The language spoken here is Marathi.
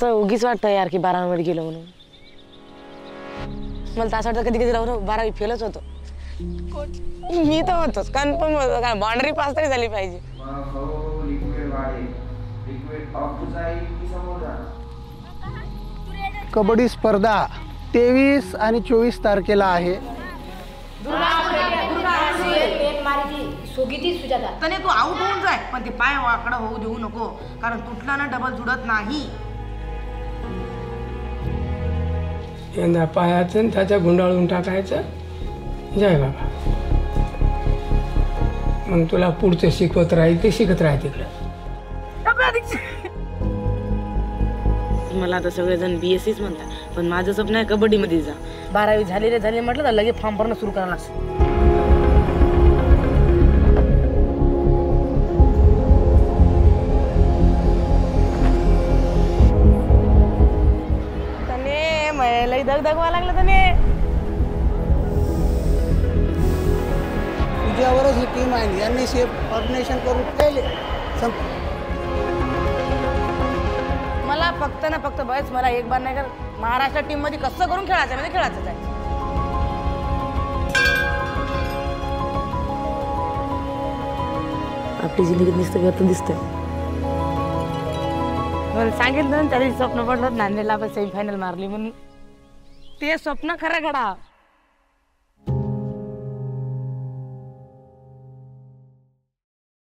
उगीच वाटतं यार की 12 मध्ये गेलो म्हणून. मला तर असं वाटतं कधी कधी राहून 12वी फेलच होतो. मी तर होतोच कन्फर्म होतो कारण बाउंड्री पास तरी झाली पाहिजे. कबड्डी स्पर्धा 23 आणि 24 तारखेला आहे. तने तू आउट होऊन जाय पण ते पाय वाकडं होऊ देऊ नको कारण तुटला ना डबल जुडत नाही. यंदा पायाचं त्याच्या गुंडाळून टाकायचं. जय बाबा. मग तुला पुढचं शिकवत राहील ते शिकत राह तिकडं. मला आता सगळेजण BSCच म्हणतात पण माझं स्वप्न आहे कबड्डीमध्ये जा. 12वी झाली म्हटलं तर लगेच फॉर्म भरणं सुरू करायला लागतं. लई दगदग व्हायला लागलं तने. तुझ्यावरच ही टीम आहे. यांनी सेफ ऑर्गनायझेशन करून केले. मला फक्त ना फक्त बस मला एक बार नाही कर महाराष्ट्र टीम मध्ये कसं करून खेळायचं म्हणजे खेळायचं आहे. आपली जिंदगीत नुसतं दिसतंय. मला सांगितलं ना तरी स्वप्न पडलं नांदेडला आपण सेमीफायनल मारली म्हणून. ते स्वप्न खरं घडा.